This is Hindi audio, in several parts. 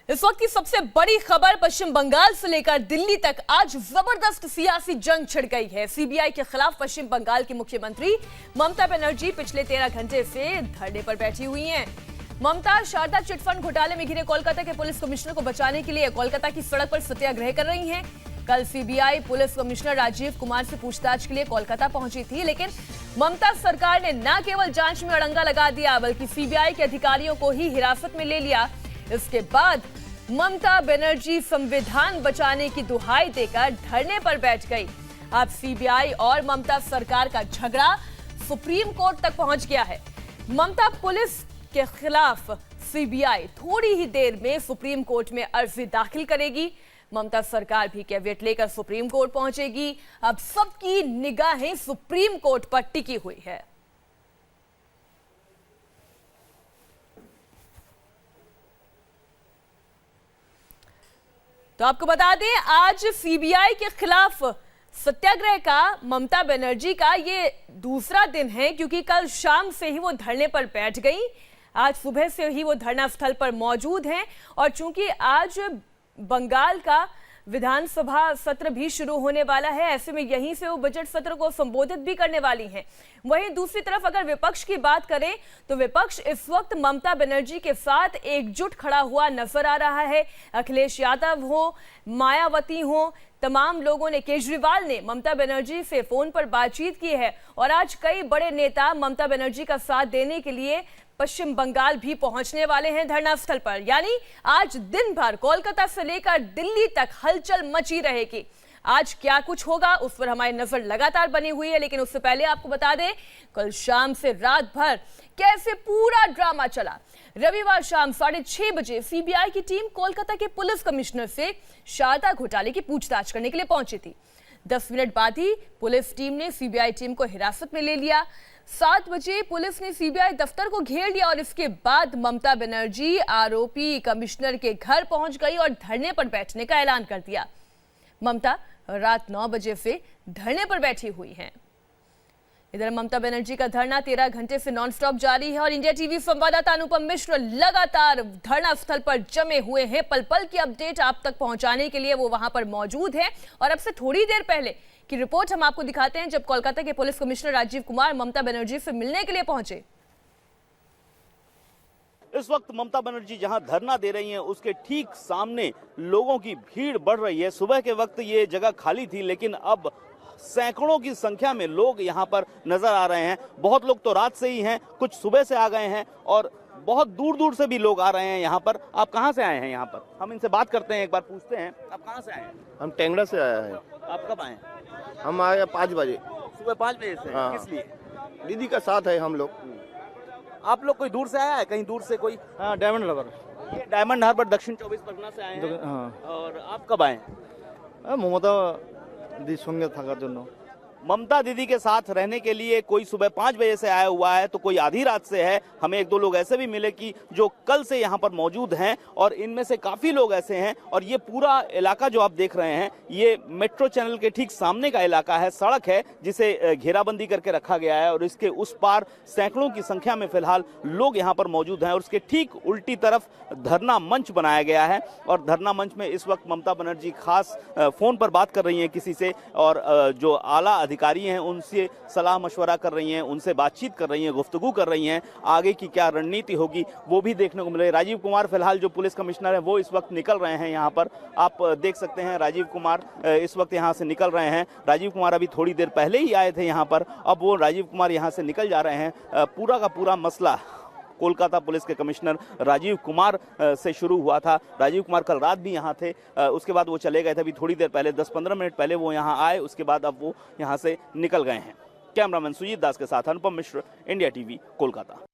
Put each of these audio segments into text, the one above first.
इस वक्त की सबसे बड़ी खबर पश्चिम बंगाल से लेकर दिल्ली तक आज जबरदस्त सियासी जंग छिड़ गई है। सीबीआई के खिलाफ पश्चिम बंगाल की मुख्यमंत्री ममता बनर्जी पिछले 13 घंटे से धरने पर बैठी हुई हैं। ममता शारदा चिटफंड घोटाले में घिरे कोलकाता के पुलिस कमिश्नर को बचाने के लिए कोलकाता की सड़क पर सत्याग्रह कर रही हैं। कल CBI police commissioner Rajiv Kumar से पूछताछ के लिए कोलकाता पहुंची थी, लेकिन ममता सरकार ने न केवल जांच में अड़ंगा लगा दिया बल्कि सीबीआई के अधिकारियों को ही हिरासत में ले लिया। इसके बाद ममता बनर्जी संविधान बचाने की दुहाई देकर धरने पर बैठ गई। अब सीबीआई और ममता सरकार का झगड़ा सुप्रीम कोर्ट तक पहुंच गया है। ममता पुलिस के खिलाफ सीबीआई थोड़ी ही देर में सुप्रीम कोर्ट में अर्जी दाखिल करेगी। ममता सरकार भी कैविएट लेकर सुप्रीम कोर्ट पहुंचेगी। अब सबकी निगाहें सुप्रीम कोर्ट पर टिकी हुई है। तो आपको बता दें, आज सीबीआई के खिलाफ सत्याग्रह का ममता बनर्जी का ये दूसरा दिन है, क्योंकि कल शाम से ही वो धरने पर बैठ गई। आज सुबह से ही वो धरना स्थल पर मौजूद हैं और चूंकि आज बंगाल का विधानसभा सत्र भी शुरू होने वाला है, ऐसे में यहीं से वो बजट सत्र को संबोधित भी करने वाली हैं। वहीं दूसरी तरफ अगर विपक्ष की बात करें तो विपक्ष इस वक्त ममता बनर्जी के साथ एकजुट खड़ा हुआ नजर आ रहा है। अखिलेश यादव हो, मायावती हो, तमाम लोगों ने, केजरीवाल ने ममता बनर्जी से फोन पर बातचीत की है और आज कई बड़े नेता ममता बनर्जी का साथ देने के लिए पश्चिम बंगाल भी पहुंचने वाले हैं धरना स्थल पर। यानी आज दिन भर कोलकाता से लेकर दिल्ली तक हलचल मची रहेगी। आज क्या कुछ होगा उस पर हमारी नजर लगातार बनी हुई है, लेकिन उससे पहले आपको बता दें कल शाम से रात भर कैसे पूरा ड्रामा चला। रविवार शाम 6:30 बजे सीबीआई की टीम कोलकाता के पुलिस कमिश्नर से शारदा घोटाले की पूछताछ करने के लिए पहुंची थी। 10 मिनट बाद ही पुलिस टीम ने सीबीआई टीम को हिरासत में ले लिया। 7 बजे पुलिस ने सीबीआई दफ्तर को घेर लिया और इसके बाद ममता बनर्जी आरोपी कमिश्नर के घर पहुंच गई और धरने पर बैठने का ऐलान कर दिया। ममता रात 9 बजे से धरने पर बैठी हुई हैं। इधर ममता बनर्जी का धरना 13 घंटे से नॉनस्टॉप जारी है और इंडिया टीवी संवाददाता अनुपम मिश्र लगातार धरना स्थल पर जमे हुए हैं। पल पल की अपडेट आप तक पहुंचाने के लिए वो वहां पर मौजूद है और अब से थोड़ी देर पहले की रिपोर्ट हम आपको दिखाते हैं, जब कोलकाता के पुलिस कमिश्नर राजीव कुमार ममता बनर्जी से मिलने के लिए पहुंचे। इस वक्त ममता बनर्जी जहां धरना दे रही हैं उसके ठीक सामने लोगों की भीड़ बढ़ रही है। सुबह के वक्त ये जगह खाली थी, लेकिन अब सैकड़ों की संख्या में लोग यहां पर नजर आ रहे हैं। बहुत लोग तो रात से ही हैं, कुछ सुबह से आ गए हैं और बहुत दूर दूर से भी लोग आ रहे हैं यहाँ पर। आप कहाँ से आए हैं यहाँ पर? हम इनसे बात करते हैं, एक बार पूछते हैं। आप कहाँ से आए हैं? हम टेंगड़ा से आए हैं। आप कब आए? हम आए 5 बजे। सुबह 5 बजे से? हाँ। किस लिए? दीदी का साथ है हम लोग। आप लोग कोई दूर से आया है? कहीं दूर से कोई? हाँ, डायमंड हार्बर। ये डायमंड हार्बर दक्षिण 24 परगना से आए हैं। हाँ। और आप कब आए? ममता दी संगे থাকার জন্য। ममता दीदी के साथ रहने के लिए कोई सुबह 5 बजे से आया हुआ है तो कोई आधी रात से है। हमें 1-2 लोग ऐसे भी मिले कि जो कल से यहाँ पर मौजूद हैं और इनमें से काफी लोग ऐसे हैं। और ये पूरा इलाका जो आप देख रहे हैं ये मेट्रो चैनल के ठीक सामने का इलाका है। सड़क है जिसे घेराबंदी करके रखा गया है और इसके उस पार सैकड़ों की संख्या में फिलहाल लोग यहाँ पर मौजूद हैं और उसके ठीक उल्टी तरफ धरना मंच बनाया गया है। और धरना मंच में इस वक्त ममता बनर्जी खास फोन पर बात कर रही हैं किसी से और जो आला अधिकारी हैं उनसे सलाह मशवरा कर रही हैं, उनसे बातचीत कर रही हैं, गुफ्तगू कर रही हैं। आगे की क्या रणनीति होगी वो भी देखने को मिले। राजीव कुमार फिलहाल जो पुलिस कमिश्नर हैं वो इस वक्त निकल रहे हैं यहाँ पर। आप देख सकते हैं राजीव कुमार इस वक्त यहाँ से निकल रहे हैं। राजीव कुमार अभी थोड़ी देर पहले ही आए थे यहाँ पर, अब वो राजीव कुमार यहाँ से निकल जा रहे हैं। पूरा का पूरा मसला कोलकाता पुलिस के कमिश्नर राजीव कुमार से शुरू हुआ था। राजीव कुमार कल रात भी यहाँ थे, उसके बाद वो चले गए थे। अभी थोड़ी देर पहले 10-15 मिनट पहले वो यहाँ आए, उसके बाद अब वो यहाँ से निकल गए हैं। कैमरामैन सुजीत दास के साथ अनुपम मिश्र, इंडिया टीवी, कोलकाता।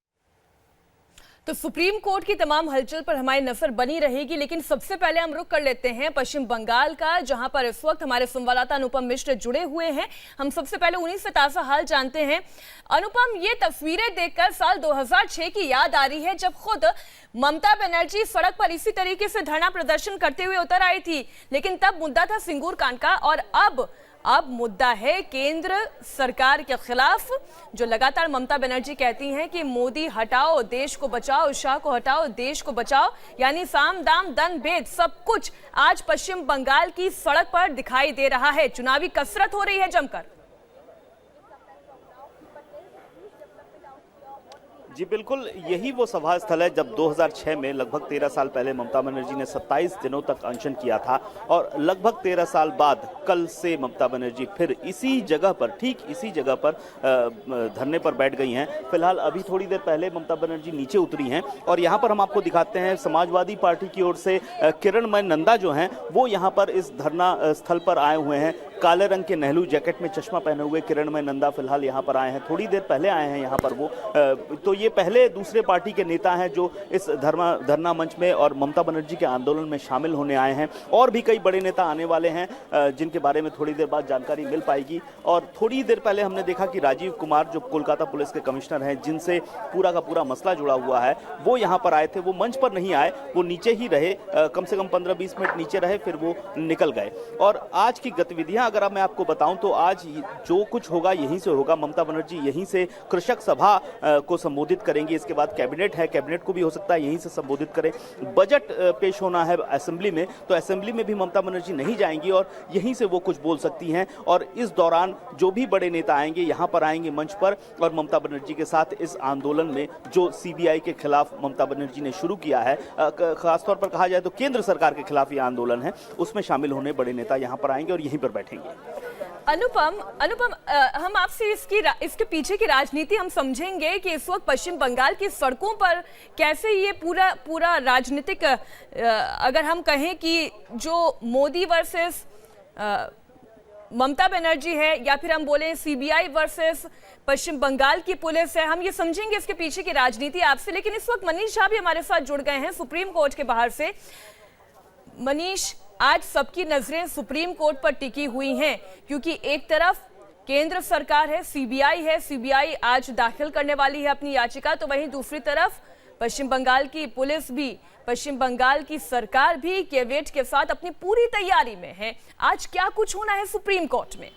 तो सुप्रीम कोर्ट की तमाम हलचल पर हमारी नजर बनी रहेगी, लेकिन सबसे पहले हम रुख कर लेते हैं पश्चिम बंगाल का, जहां पर इस वक्त हमारे संवाददाता अनुपम मिश्र जुड़े हुए हैं। हम सबसे पहले उन्हीं से ताजा हाल जानते हैं। अनुपम, ये तस्वीरें देखकर साल 2006 की याद आ रही है, जब खुद ममता बनर्जी सड़क पर इसी तरीके से धरना प्रदर्शन करते हुए उतर आई थी, लेकिन तब मुद्दा था सिंगूर कांड का और अब अब मुद्दा है केंद्र सरकार के खिलाफ, जो लगातार ममता बनर्जी कहती हैं कि मोदी हटाओ देश को बचाओ, शाह को हटाओ देश को बचाओ, यानी साम दाम दंड भेद सब कुछ आज पश्चिम बंगाल की सड़क पर दिखाई दे रहा है। चुनावी कसरत हो रही है जमकर। जी बिल्कुल, यही वो सभा स्थल है जब 2006 में लगभग 13 साल पहले ममता बनर्जी ने 27 दिनों तक अनशन किया था और लगभग 13 साल बाद कल से ममता बनर्जी फिर इसी जगह पर, ठीक इसी जगह पर धरने पर बैठ गई हैं। फिलहाल अभी थोड़ी देर पहले ममता बनर्जी नीचे उतरी हैं और यहाँ पर हम आपको दिखाते हैं समाजवादी पार्टी की ओर से किरणमय नंदा जो हैं वो यहाँ पर इस धरना स्थल पर आए हुए हैं। काले रंग के नेहरू जैकेट में चश्मा पहने हुए किरणमय नंदा फिलहाल यहाँ पर आए हैं, थोड़ी देर पहले आए हैं यहाँ पर वो। तो ये पहले दूसरे पार्टी के नेता हैं जो इस धरना मंच में और ममता बनर्जी के आंदोलन में शामिल होने आए हैं। और भी कई बड़े नेता आने वाले हैं जिनके बारे में थोड़ी देर बाद जानकारी मिल पाएगी। और थोड़ी देर पहले हमने देखा कि राजीव कुमार जो कोलकाता पुलिस के कमिश्नर हैं, जिनसे पूरा का पूरा मसला जुड़ा हुआ है, वो यहाँ पर आए थे। वो मंच पर नहीं आए, वो नीचे ही रहे, कम से कम 15-20 मिनट नीचे रहे, फिर वो निकल गए। और आज की गतिविधियां अगर मैं आपको बताऊं तो आज जो कुछ होगा यहीं से होगा। ममता बनर्जी यहीं से कृषक सभा को संबोधित करेंगी, इसके बाद कैबिनेट है, कैबिनेट को भी हो सकता है यहीं से संबोधित करें। बजट पेश होना है असेंबली में, तो असेंबली में भी ममता बनर्जी नहीं जाएंगी और यहीं से वो कुछ बोल सकती हैं। और इस दौरान जो भी बड़े नेता आएंगे यहाँ पर आएंगे मंच पर और ममता बनर्जी के साथ इस आंदोलन में जो सीबीआई के खिलाफ ममता बनर्जी ने शुरू किया है, खासतौर पर कहा जाए तो केंद्र सरकार के खिलाफ ये आंदोलन है, उसमें शामिल होने बड़े नेता यहाँ पर आएंगे और यहीं पर बैठेंगे। अनुपम, हम आपसे इसके पीछे की राजनीति हम समझेंगे कि इस वक्त पश्चिम बंगाल की सड़कों पर कैसे ये पूरा राजनीतिक, अगर हम कहें कि जो मोदी वर्सेस ममता बनर्जी है या फिर हम बोले सीबीआई वर्सेस पश्चिम बंगाल की पुलिस है, हम ये समझेंगे इसके पीछे की राजनीति आपसे। लेकिन इस वक्त मनीष झा भी हमारे साथ जुड़ गए हैं सुप्रीम कोर्ट के बाहर से। मनीष, आज सबकी नजरें सुप्रीम कोर्ट पर टिकी हुई हैं क्योंकि एक तरफ केंद्र सरकार है, सीबीआई आज दाखिल करने वाली है अपनी याचिका, तो वहीं दूसरी तरफ पश्चिम बंगाल की पुलिस भी, पश्चिम बंगाल की सरकार भी कैबिनेट के साथ अपनी पूरी तैयारी में है। आज क्या कुछ होना है सुप्रीम कोर्ट में?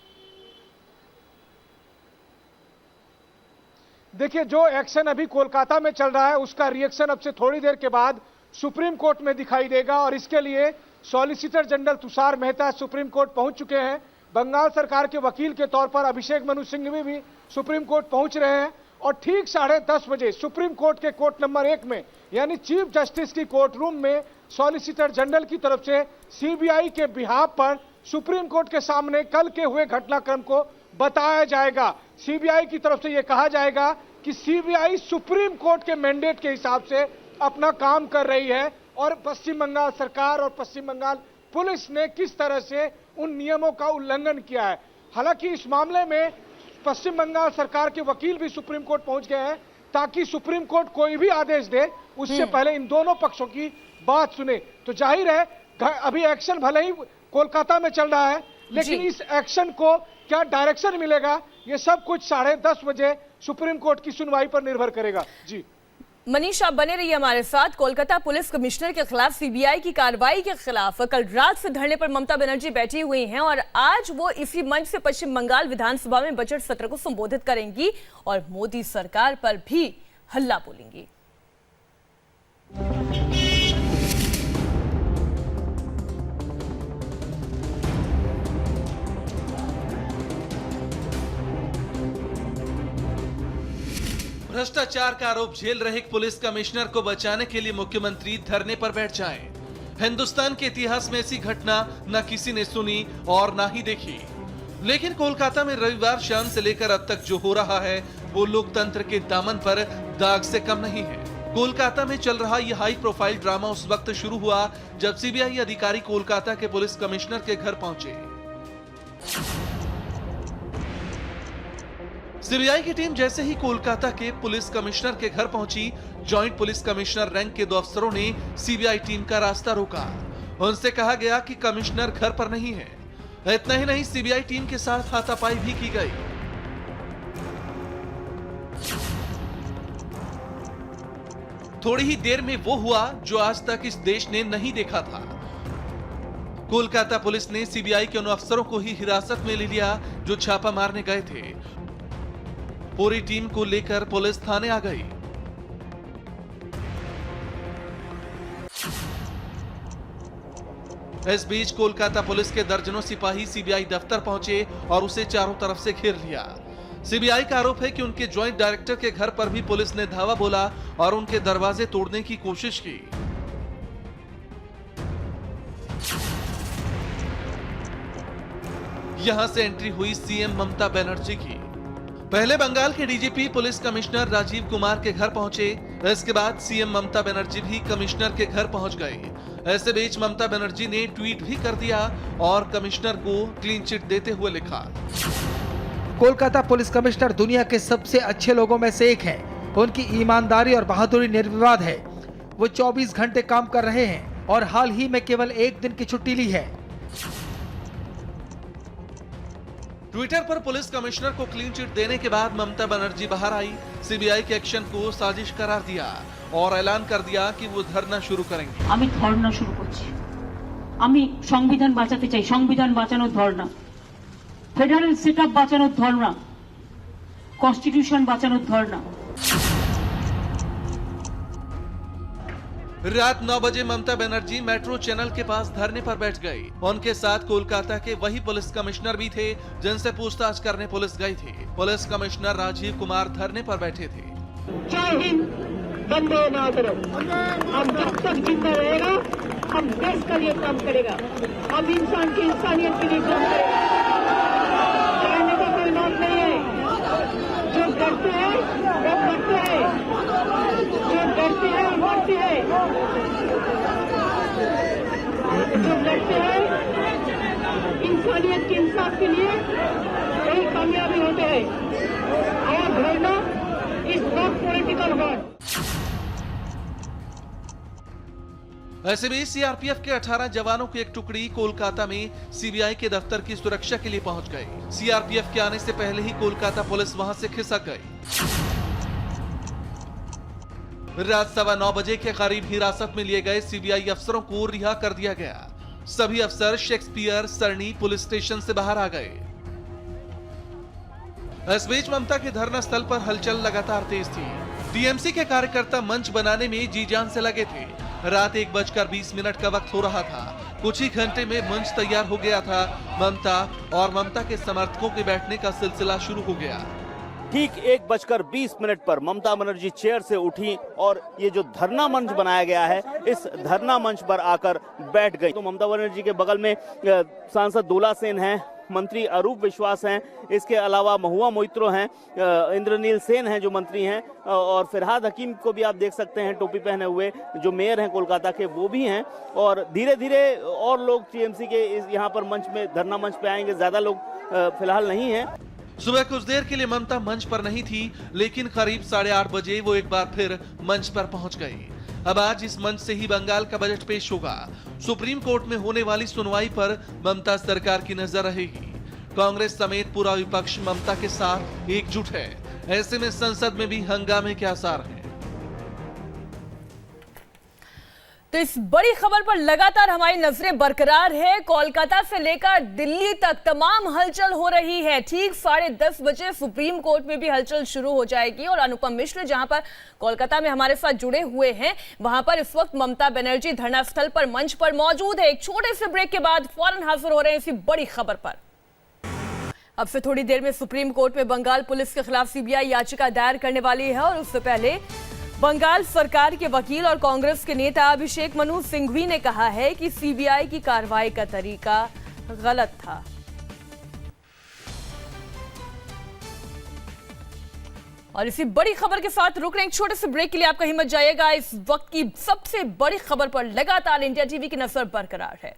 देखिए, जो एक्शन अभी कोलकाता में चल रहा है उसका रिएक्शन अब से थोड़ी देर के बाद सुप्रीम कोर्ट में दिखाई देगा और इसके लिए solicitor general Tushar Mehta supreme court पहुंच चुके हैं। बंगाल सरकार के वकील के तौर पर अभिषेक मनु सिंघवी भी सुप्रीम कोर्ट पहुंच रहे हैं और ठीक 10:30 बजे सुप्रीम कोर्ट के कोर्ट नंबर 1 में यानी चीफ जस्टिस की कोर्ट रूम में सॉलिसिटर जनरल की तरफ से सीबीआई के बिहाफ पर सुप्रीम कोर्ट के सामने कल के हुए घटनाक्रम को बताया जाएगा। सीबीआई की तरफ से यह कहा जाएगा कि सीबीआई सुप्रीम कोर्ट के मैंडेट के हिसाब से अपना काम कर रही है और पश्चिम बंगाल सरकार और पश्चिम बंगाल पुलिस ने किस तरह से उन नियमों का उल्लंघन किया है। हालांकि इस मामले में पश्चिम बंगाल सरकार के वकील भी सुप्रीम कोर्ट पहुंच गए हैं ताकि सुप्रीम कोर्ट कोई भी आदेश दे उससे पहले इन दोनों पक्षों की बात सुने। तो जाहिर है अभी एक्शन भले ही कोलकाता में चल रहा है, लेकिन इस एक्शन को क्या डायरेक्शन मिलेगा ये सब कुछ 10:30 बजे सुप्रीम कोर्ट की सुनवाई पर निर्भर करेगा। जी मनीष, आप बने रहिए हमारे साथ। कोलकाता पुलिस कमिश्नर के खिलाफ सीबीआई की कार्रवाई के खिलाफ कल रात से धरने पर ममता बनर्जी बैठी हुई हैं और आज वो इसी मंच से पश्चिम बंगाल विधानसभा में बजट सत्र को संबोधित करेंगी और मोदी सरकार पर भी हल्ला बोलेंगी। भ्रष्टाचार का आरोप झेल रहे एक पुलिस कमिश्नर को बचाने के लिए मुख्यमंत्री धरने पर बैठ जाएं। हिंदुस्तान के इतिहास में ऐसी घटना न किसी ने सुनी और न ही देखी। लेकिन कोलकाता में रविवार शाम से लेकर अब तक जो हो रहा है वो लोकतंत्र के दामन पर दाग से कम नहीं है। कोलकाता में चल रहा यह हाई प्रोफाइल ड्रामा उस वक्त शुरू हुआ जब सीबीआई अधिकारी कोलकाता के पुलिस कमिश्नर के घर पहुंचे। सीबीआई की टीम जैसे ही कोलकाता के पुलिस कमिश्नर के घर पहुंची, जॉइंट पुलिस कमिश्नर रैंक के 2 अफसरों ने सीबीआई टीम का रास्ता रोका। उनसे कहा गया कि कमिश्नर घर पर नहीं है। इतना ही नहीं, सीबीआई टीम के साथ हाथापाई भी की गई। थोड़ी ही देर में वो हुआ जो आज तक इस देश ने नहीं देखा था। कोलकाता पुलिस ने सीबीआई के उन अफसरों को ही हिरासत में ले लिया जो छापा मारने गए थे। पूरी टीम को लेकर पुलिस थाने आ गई। इस बीच कोलकाता पुलिस के दर्जनों सिपाही सीबीआई दफ्तर पहुंचे और उसे चारों तरफ से घेर लिया। सीबीआई का आरोप है कि उनके ज्वाइंट डायरेक्टर के घर पर भी पुलिस ने धावा बोला और उनके दरवाजे तोड़ने की कोशिश की। यहां से एंट्री हुई सीएम ममता बनर्जी की। पहले बंगाल के DGP police commissioner Rajiv Kumar के घर पहुंचे। इसके बाद सीएम ममता बनर्जी भी कमिश्नर के घर पहुंच गए। ऐसे बीच ममता बनर्जी ने ट्वीट भी कर दिया और कमिश्नर को क्लीन चिट देते हुए लिखा, कोलकाता पुलिस कमिश्नर दुनिया के सबसे अच्छे लोगों में से एक हैं। उनकी ईमानदारी और बहादुरी निर्विवाद है। वो 24 घंटे काम कर रहे हैं और हाल ही में केवल एक दिन की छुट्टी ली है। ट्विटर पर पुलिस कमिश्नर को क्लीन चिट देने के बाद ममता बनर्जी बाहर आई, सीबीआई के एक्शन को साजिश करार दिया और ऐलान कर दिया कि वो धरना शुरू करेंगे। আমি ধর্ণা শুরু করছি। আমি সংবিধান বাঁচাতে চাই, সংবিধান বাঁচানোর ধর্ণা, ফেডারেল সেটআপ বাঁচানোর ধর্ণা, কনস্টিটিউশন বাঁচানোর ধর্ণা। रात 9 बजे ममता बनर्जी मेट्रो चैनल के पास धरने पर बैठ गई। उनके साथ कोलकाता के वही पुलिस कमिश्नर भी थे जिनसे पूछताछ करने पुलिस गई थी। पुलिस कमिश्नर राजीव कुमार धरने पर बैठे थे। जय हिंद, वंदे मातरम। हम जब तक जिंदा रहेगा हम देश के लिए काम करेगा, हम इंसान की इंसानियत के लिए काम करेगा। डरने का कोई बात नहीं है। जो डरते हैं वो मरते हैं, जो डरते हैं वो मरते हैं, जो लड़ते हैं इंसानियत के इंसाफ के लिए वही कामयाबी होते हैं। और धरना इज नॉट पॉलिटिकल वर्ड। ऐसे में सीआरपीएफ के 18 जवानों की एक टुकड़ी कोलकाता में सीबीआई के दफ्तर की सुरक्षा के लिए पहुंच गई। सीआरपीएफ के आने से पहले ही कोलकाता पुलिस वहां से खिसक गई। रात 9:15 बजे के करीब हिरासत में लिए गए सीबीआई अफसरों को रिहा कर दिया गया। सभी अफसर शेक्सपियर सरनी पुलिस स्टेशन से बाहर आ गए। इस बीच ममता के धरना स्थल पर हलचल लगातार तेज थी। टीएमसी के कार्यकर्ता मंच बनाने में जी जान से लगे थे। रात 1:20 का वक्त हो रहा था। कुछ ही घंटे में मंच तैयार हो गया था। ममता और ममता के समर्थकों के बैठने का सिलसिला शुरू हो गया। ठीक 1:20 पर ममता बनर्जी चेयर से उठी और ये जो धरना मंच बनाया गया है इस धरना मंच पर आकर बैठ गई। तो ममता बनर्जी के बगल में सांसद दोला सेन हैं, मंत्री अरूप विश्वास हैं, इसके अलावा महुआ मोइत्रो हैं, इंद्रनील सेन हैं जो मंत्री हैं, और फिरहाद हकीम को भी आप देख सकते हैं टोपी पहने हुए, जो मेयर हैं कोलकाता के वो भी हैं। और धीरे धीरे और लोग टीएमसी के यहाँ पर मंच में धरना मंच पे आएंगे। ज्यादा लोग फिलहाल नहीं है। सुबह कुछ देर के लिए ममता मंच पर नहीं थी, लेकिन करीब 8:30 बजे वो एक बार फिर मंच पर पहुंच गई। अब आज इस मंच से ही बंगाल का बजट पेश होगा। सुप्रीम कोर्ट में होने वाली सुनवाई पर ममता सरकार की नजर रहेगी। कांग्रेस समेत पूरा विपक्ष ममता के साथ एकजुट है। ऐसे में संसद में भी हंगामे के आसार हैं। तो इस बड़ी खबर पर लगातार हमारी नजरें बरकरार है। कोलकाता से लेकर दिल्ली तक तमाम हलचल हो रही है। ठीक 10:30 बजे सुप्रीम कोर्ट में भी हलचल शुरू हो जाएगी और अनुपम मिश्र जहां पर कोलकाता में हमारे साथ जुड़े हुए हैं, वहां पर इस वक्त ममता बनर्जी धरना स्थल पर मंच पर मौजूद है। एक छोटे से ब्रेक के बाद फौरन हाजिर हो रहे हैं इसी बड़ी खबर पर। अब से थोड़ी देर में सुप्रीम कोर्ट में बंगाल पुलिस के खिलाफ सीबीआई याचिका दायर करने वाली है और उससे पहले बंगाल सरकार के वकील और कांग्रेस के नेता अभिषेक मनु सिंघवी ने कहा है कि सीबीआई की कार्रवाई का तरीका गलत था। और इसी बड़ी खबर के साथ रुक रहे हैं एक छोटे से ब्रेक के लिए। आपका हिम्मत जाइएगा। इस वक्त की सबसे बड़ी खबर पर लगातार इंडिया टीवी की नजर बरकरार है।